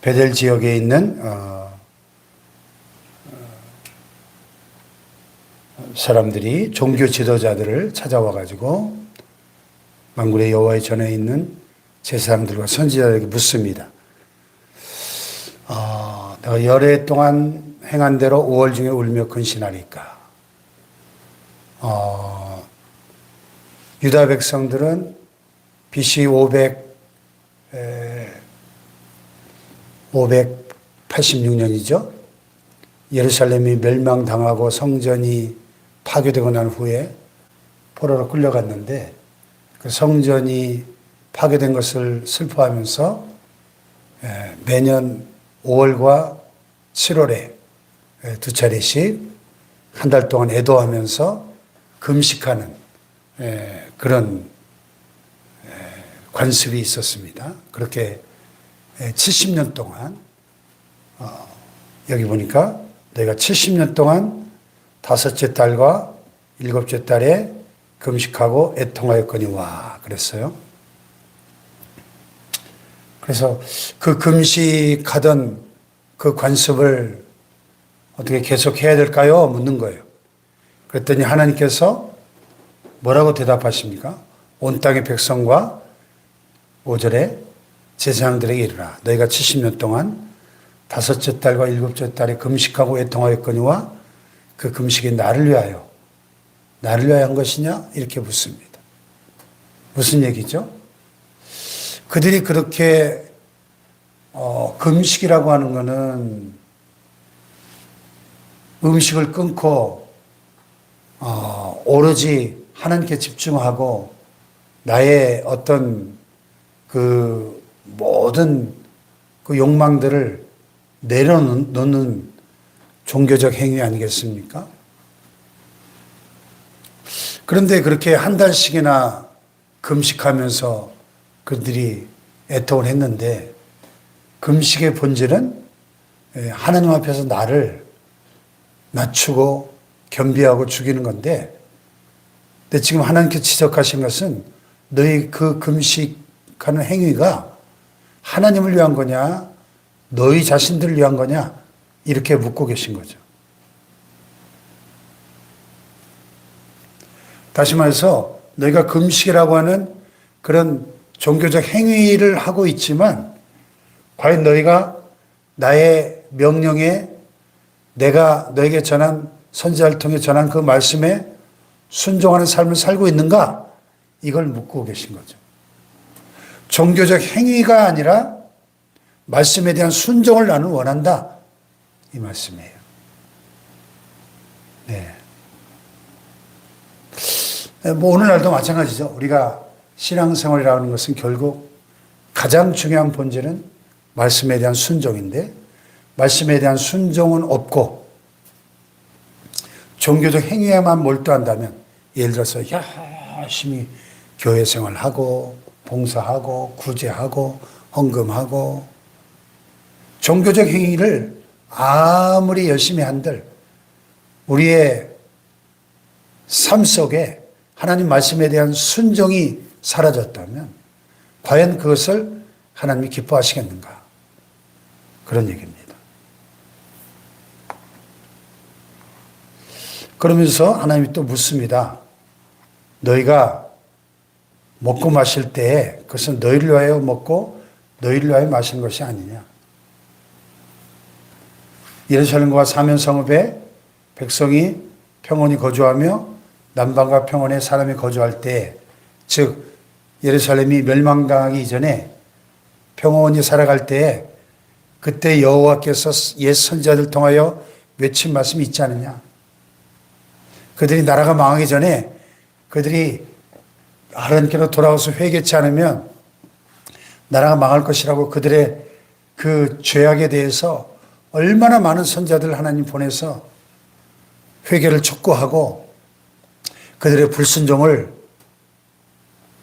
베델 지역에 있는 사람들이 종교 지도자들을 찾아와 가지고 만군의 여호와의 전에 있는 제사장들과 선지자들에게 묻습니다. 내가 열해 동안 행한 대로 5월 중에 울며 근신하니까 유다 백성들은 BC 586년이죠. 예루살렘이 멸망당하고 성전이 파괴되고 난 후에 포로로 끌려갔는데 그 성전이 파괴된 것을 슬퍼하면서 매년 5월과 7월에 두 차례씩 한 달 동안 애도하면서 금식하는 그런 관습이 있었습니다. 그렇게 70년 동안 여기 보니까 너희가 70년 동안 다섯째 달과 일곱째 달에 금식하고 애통하였거니와 그랬어요. 그래서 그 금식하던 그 관습을 어떻게 계속해야 될까요? 묻는 거예요. 그랬더니 하나님께서 뭐라고 대답하십니까? 온 땅의 백성과 5절에 제사장들에게 이르라. 너희가 70년 동안 다섯째 달과 일곱째 달에 금식하고 애통하였거니와 그 금식이 나를 위하여 한 것이냐? 이렇게 묻습니다. 무슨 얘기죠? 그들이 그렇게 금식이라고 하는 것은 음식을 끊고 오로지 하나님께 집중하고 나의 어떤 그 모든 그 욕망들을 내려놓는 종교적 행위 아니겠습니까? 그런데 그렇게 한 달씩이나 금식하면서 그들이 애통을 했는데 금식의 본질은 하나님 앞에서 나를 낮추고 겸비하고 죽이는 건데 근데 지금 하나님께서 지적하신 것은 너희 그 금식하는 행위가 하나님을 위한 거냐 너희 자신들을 위한 거냐 이렇게 묻고 계신 거죠. 다시 말해서 너희가 금식이라고 하는 그런 종교적 행위를 하고 있지만 과연 너희가 나의 명령에 내가 너에게 전한 선지자를 통해 전한 그 말씀에 순종하는 삶을 살고 있는가? 이걸 묻고 계신 거죠. 종교적 행위가 아니라 말씀에 대한 순종을 나는 원한다. 이 말씀이에요. 네. 뭐 오늘날도 마찬가지죠. 우리가 신앙생활이라는 것은 결국 가장 중요한 본질은 말씀에 대한 순종인데 말씀에 대한 순종은 없고 종교적 행위에만 몰두한다면 예를 들어서 열심히 교회 생활하고 봉사하고 구제하고 헌금하고 종교적 행위를 아무리 열심히 한들 우리의 삶 속에 하나님 말씀에 대한 순종이 사라졌다면 과연 그것을 하나님이 기뻐하시겠는가? 그런 얘기입니다. 그러면서 하나님이 또 묻습니다. 너희가 먹고 마실 때에 그것은 너희를 위하여 먹고 너희를 위하여 마시는 것이 아니냐. 예루살렘과 사면 성읍에 백성이 평온히 거주하며 남방과 평원에 사람이 거주할 때, 즉 예루살렘이 멸망당하기 이전에 평온히 살아갈 때에 그때 여호와께서 옛 선지자들 통하여 외친 말씀이 있지 않느냐. 그들이 나라가 망하기 전에 그들이 하나님께로 돌아와서 회개치 않으면 나라가 망할 것이라고 그들의 그 죄악에 대해서 얼마나 많은 선지자들을 하나님 보내서 회개를 촉구하고 그들의 불순종을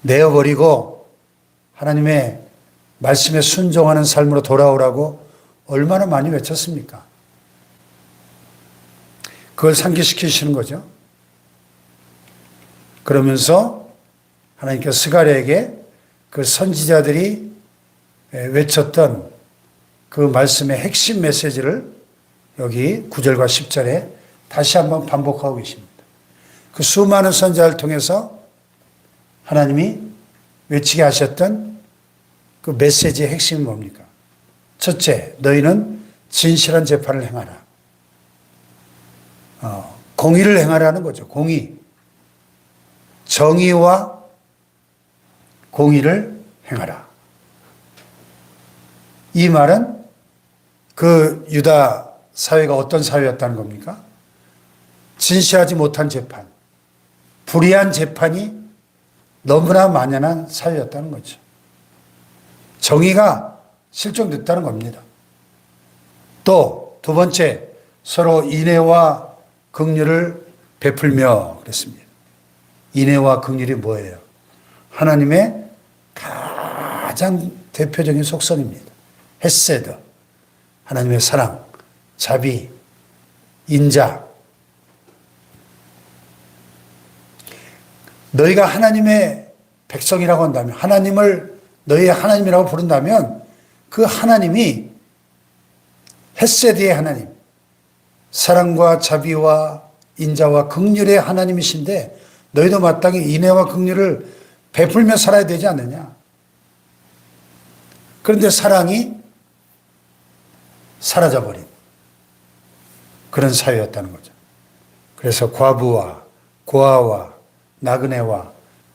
내어버리고 하나님의 말씀에 순종하는 삶으로 돌아오라고 얼마나 많이 외쳤습니까? 그걸 상기시키시는 거죠. 그러면서 하나님께서 스가랴에게 그 선지자들이 외쳤던 그 말씀의 핵심 메시지를 여기 9절과 10절에 다시 한번 반복하고 계십니다. 그 수많은 선지자를 통해서 하나님이 외치게 하셨던 그 메시지의 핵심이 뭡니까? 첫째, 너희는 진실한 재판을 행하라. 공의를 행하라는 거죠. 공의. 정의와 공의를 행하라. 이 말은 그 유다 사회가 어떤 사회였다는 겁니까? 진실하지 못한 재판, 불의한 재판이 너무나 만연한 사회였다는 거죠. 정의가 실종됐다는 겁니다. 또 두 번째, 서로 인애와 긍휼을 베풀며 그랬습니다. 인애와 긍휼이 뭐예요? 하나님의 가장 대표적인 속성입니다. 헤세드, 하나님의 사랑, 자비, 인자. 너희가 하나님의 백성이라고 한다면, 하나님을 너희의 하나님이라고 부른다면 그 하나님이 헤세드의 하나님, 사랑과 자비와 인자와 긍휼의 하나님이신데 너희도 마땅히 인애와 긍휼을 베풀며 살아야 되지 않느냐. 그런데 사랑이 사라져버린 그런 사회였다는 거죠. 그래서 과부와 고아와 나그네와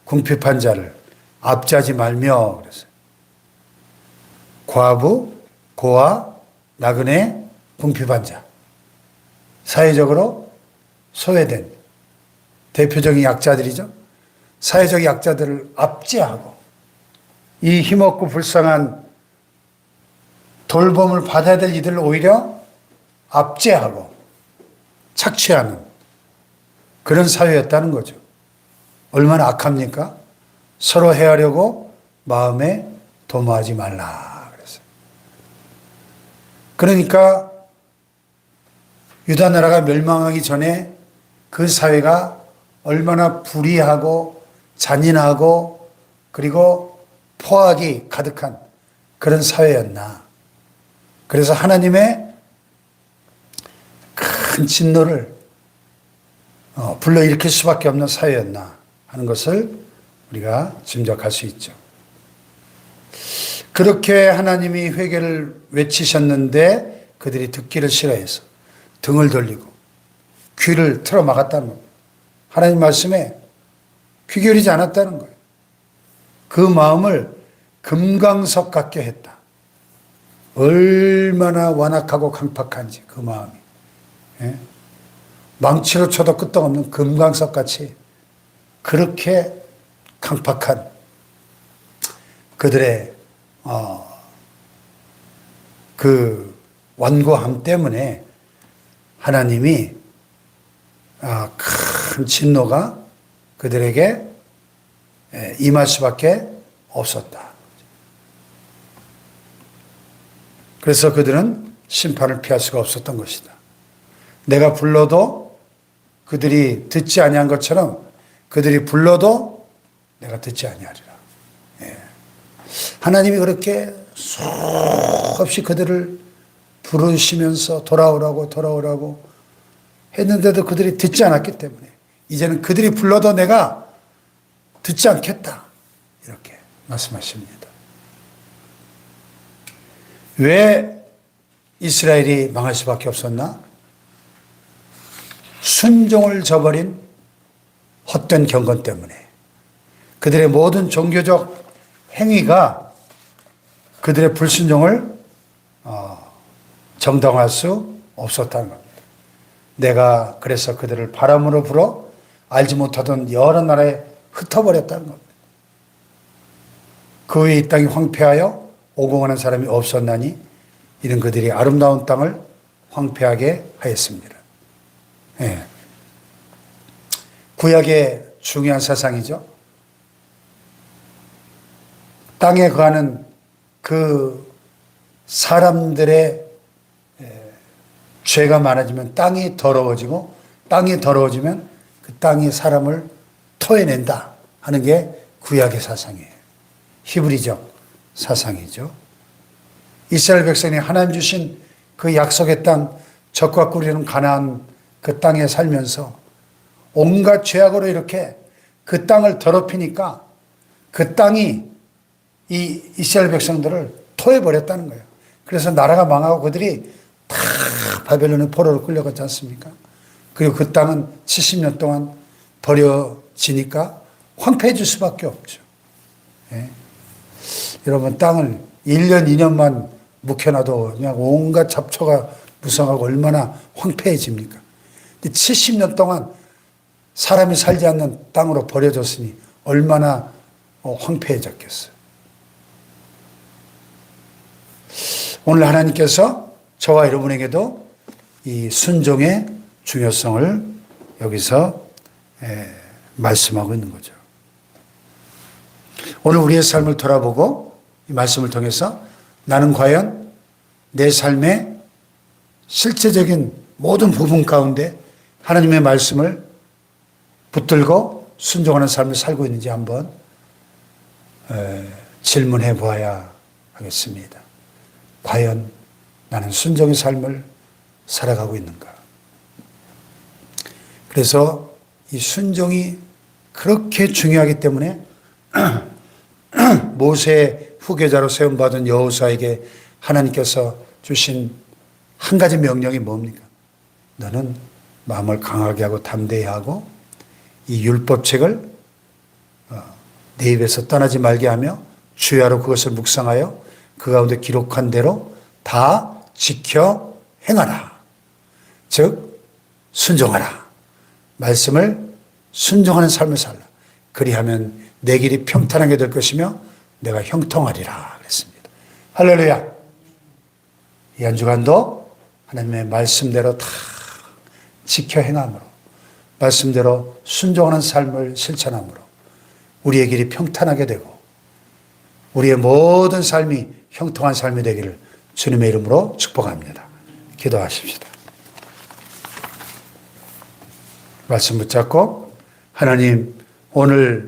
궁핍한 자를 압제하지 말며 그랬어요. 과부, 고아, 나그네, 궁핍한 자. 사회적으로 소외된 대표적인 약자들이죠. 사회적 약자들을 압제하고 이 힘없고 불쌍한 돌봄을 받아야 될 이들을 오히려 압제하고 착취하는 그런 사회였다는 거죠. 얼마나 악합니까? 서로 해하려고 마음에 도모하지 말라 그랬어요. 그러니까 유다 나라가 멸망하기 전에 그 사회가 얼마나 불의하고 잔인하고 그리고 포악이 가득한 그런 사회였나. 그래서 하나님의 큰 진노를 불러일으킬 수밖에 없는 사회였나 하는 것을 우리가 짐작할 수 있죠. 그렇게 하나님이 회개를 외치셨는데 그들이 듣기를 싫어해서 등을 돌리고 귀를 틀어 막았다는 겁니다. 하나님 말씀에 귀 기울이지 않았다는 거예요. 그 마음을 금강석 같게 했다. 얼마나 완악하고 강팍한지 그 마음이. 예? 망치로 쳐도 끄떡없는 금강석 같이 그렇게 강팍한 그들의 그 완고함 때문에 하나님이 큰 진노가 그들에게 임할 수밖에 없었다. 그래서 그들은 심판을 피할 수가 없었던 것이다. 내가 불러도 그들이 듣지 아니한 것처럼 그들이 불러도 내가 듣지 아니하리라. 하나님이 그렇게 수없이 그들을 부르시면서 돌아오라고 했는데도 그들이 듣지 않았기 때문에 이제는 그들이 불러도 내가 듣지 않겠다. 이렇게 말씀하십니다. 왜 이스라엘이 망할 수밖에 없었나? 순종을 저버린 헛된 경건 때문에 그들의 모든 종교적 행위가 그들의 불순종을 정당화할 수 없었다는 겁니다. 내가 그래서 그들을 바람으로 불어 알지 못하던 여러 나라에 흩어버렸다는 겁니다. 그 후에 이 땅이 황폐하여 오공하는 사람이 없었나니 이는 그들이 아름다운 땅을 황폐하게 하였습니다. 예. 구약의 중요한 사상이죠. 땅에 거하는 그 사람들의 죄가 많아지면 땅이 더러워지고 땅이 더러워지면 그 땅이 사람을 토해낸다 하는 게 구약의 사상이에요. 히브리적 사상이죠. 이스라엘 백성이 하나님 주신 그 약속의 땅, 젖과 꿀이는 가나안 그 땅에 살면서 온갖 죄악으로 이렇게 그 땅을 더럽히니까 그 땅이 이 이스라엘 백성들을 토해버렸다는 거예요. 그래서 나라가 망하고 그들이 다 바벨론의 포로로 끌려갔지 않습니까? 그리고 그 땅은 70년 동안 버려지니까 황폐해질 수밖에 없죠. 예. 여러분, 땅을 1년, 2년만 묵혀놔도 그냥 온갖 잡초가 무성하고 얼마나 황폐해집니까? 근데 70년 동안 사람이 살지 않는 땅으로 버려졌으니 얼마나 황폐해졌겠어요. 오늘 하나님께서 저와 여러분에게도 이 순종의 중요성을 여기서 말씀하고 있는 거죠. 오늘 우리의 삶을 돌아보고 이 말씀을 통해서 나는 과연 내 삶의 실제적인 모든 부분 가운데 하나님의 말씀을 붙들고 순종하는 삶을 살고 있는지 한번 질문해 보아야 하겠습니다. 과연 나는 순종의 삶을 살아가고 있는가? 그래서 이 순종이 그렇게 중요하기 때문에 모세의 후계자로 세움받은 여호수아에게 하나님께서 주신 한 가지 명령이 뭡니까? 너는 마음을 강하게 하고 담대히 하고 이 율법책을 내 입에서 떠나지 말게 하며 주야로 그것을 묵상하여 그 가운데 기록한 대로 다 지켜 행하라. 즉 순종하라. 말씀을 순종하는 삶을 살라. 그리하면 내 길이 평탄하게 될 것이며 내가 형통하리라 그랬습니다. 할렐루야. 이 한 주간도 하나님의 말씀대로 다 지켜 행함으로, 말씀대로 순종하는 삶을 실천함으로 우리의 길이 평탄하게 되고 우리의 모든 삶이 형통한 삶이 되기를 주님의 이름으로 축복합니다. 기도하십시다. 말씀 붙잡고 하나님, 오늘